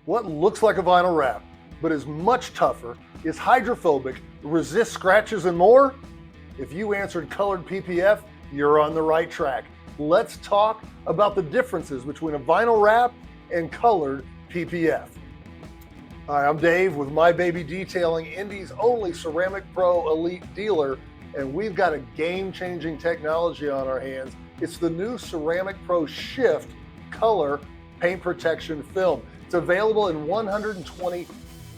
What looks like a vinyl wrap, but is much tougher, is hydrophobic, resists scratches and more? If you answered colored PPF, you're on the right track. Let's talk about the differences between a vinyl wrap and colored PPF. Hi, I'm Dave with My Baby Detailing, Indy's only Ceramic Pro Elite dealer, and we've got a game-changing technology on our hands. It's the new Ceramic Pro SHIFT Color Paint Protection Film. It's available in 120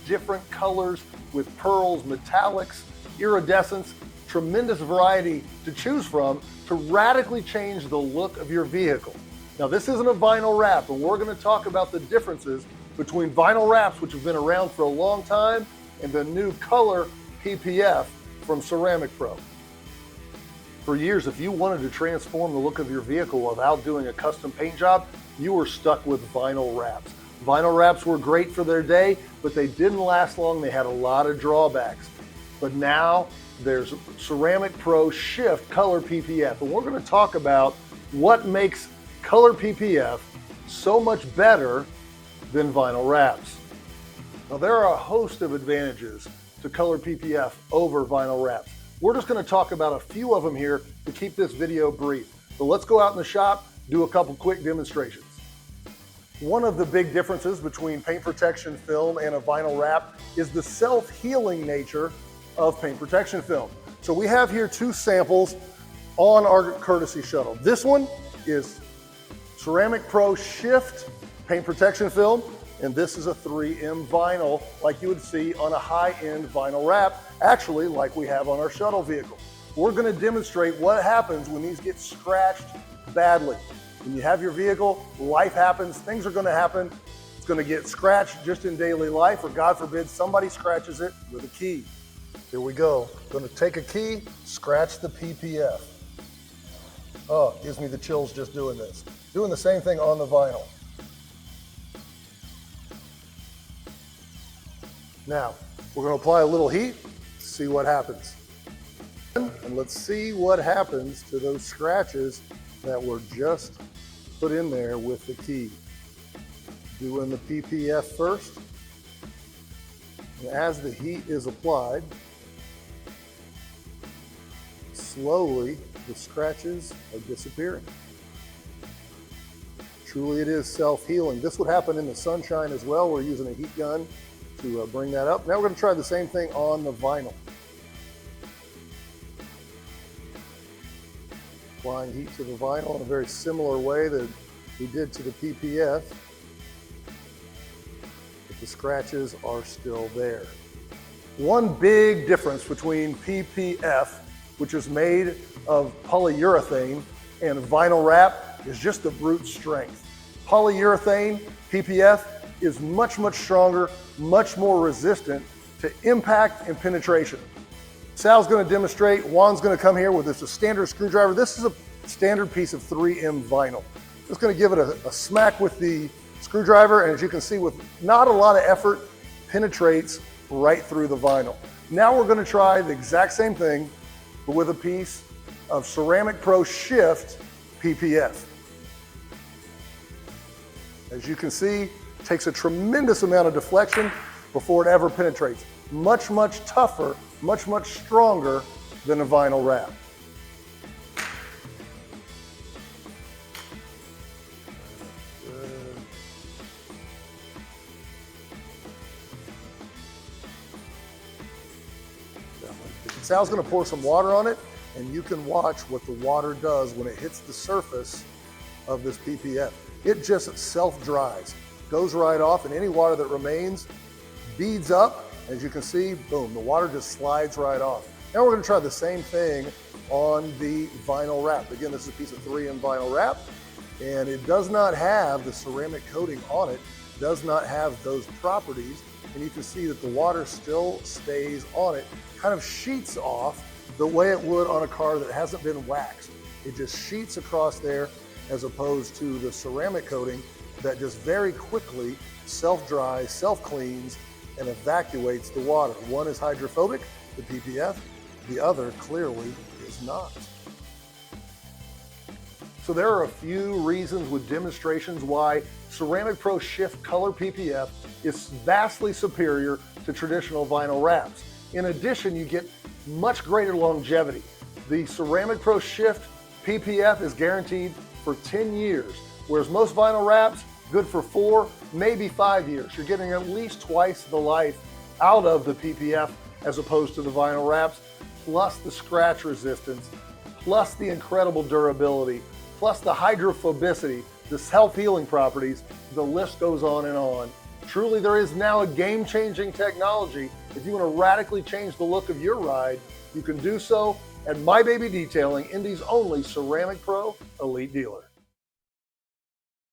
different colors with pearls, metallics, iridescence, tremendous variety to choose from to radically change the look of your vehicle. Now, this isn't a vinyl wrap, and we're going to talk about the differences between vinyl wraps, which have been around for a long time, and the new color PPF from Ceramic Pro. For years, if you wanted to transform the look of your vehicle without doing a custom paint job, you were stuck with vinyl wraps. Vinyl wraps were great for their day, but they didn't last long. They had a lot of drawbacks. But now there's Ceramic Pro SHIFT Color PPF, and we're going to talk about what makes color PPF so much better than vinyl wraps. Now, there are a host of advantages to color PPF over vinyl wraps. We're just going to talk about a few of them here to keep this video brief. So let's go out in the shop, do a couple quick demonstrations. One of the big differences between paint protection film and a vinyl wrap is the self-healing nature of paint protection film. So we have here two samples on our courtesy shuttle. This one is Ceramic Pro SHIFT paint protection film, and this is a 3M vinyl like you would see on a high-end vinyl wrap, actually like we have on our shuttle vehicle. We're going to demonstrate what happens when these get scratched badly. When you have your vehicle, life happens, things are going to happen. It's going to get scratched just in daily life, or God forbid somebody scratches it with a key. Here we go. Going to take a key, scratch the PPF. Oh, it gives me the chills just doing this. Doing the same thing on the vinyl. Now, we're going to apply a little heat, see what happens. And let's see what happens to those scratches that were just put in there with the key. Doing the PPF first. And as the heat is applied, slowly the scratches are disappearing. Truly it is self-healing. This would happen in the sunshine as well. We're using a heat gun to bring that up. Now we're going to try the same thing on the vinyl. Applying heat to the vinyl in a very similar way that we did to the PPF, but the scratches are still there. One big difference between PPF, which is made of polyurethane, and vinyl wrap is just the brute strength. Polyurethane, PPF, is much, much stronger, much more resistant to impact and penetration. Sal's going to demonstrate. Juan's going to come here with this a standard screwdriver. This is a standard piece of 3M vinyl. Just going to give it a smack with the screwdriver, and as you can see, with not a lot of effort, penetrates right through the vinyl. Now we're going to try the exact same thing, but with a piece of Ceramic Pro SHIFT PPF. As you can see, it takes a tremendous amount of deflection before it ever penetrates. Much, much tougher, much, much stronger than a vinyl wrap. Sal's going to pour some water on it, and you can watch what the water does when it hits the surface of this PPF. It just self-dries, goes right off, and any water that remains beads up. As you can see, boom, the water just slides right off. Now we're going to try the same thing on the vinyl wrap. Again, this is a piece of 3M vinyl wrap, and it does not have the ceramic coating on it, does not have those properties, and you can see that the water still stays on it, kind of sheets off the way it would on a car that hasn't been waxed. It just sheets across there, as opposed to the ceramic coating that just very quickly self-dries, self-cleans, and evacuates the water. One is hydrophobic, the PPF, the other clearly is not. So there are a few reasons with demonstrations why Ceramic Pro SHIFT Color PPF is vastly superior to traditional vinyl wraps. In addition, you get much greater longevity. The Ceramic Pro SHIFT PPF is guaranteed for 10 years, whereas most vinyl wraps, good for 4, maybe 5 years. You're getting at least twice the life out of the PPF as opposed to the vinyl wraps, plus the scratch resistance, plus the incredible durability, plus the hydrophobicity, the self-healing properties. The list goes on and on. Truly, there is now a game-changing technology. If you want to radically change the look of your ride, you can do so at My Baby Detailing, Indy's only Ceramic Pro Elite dealer.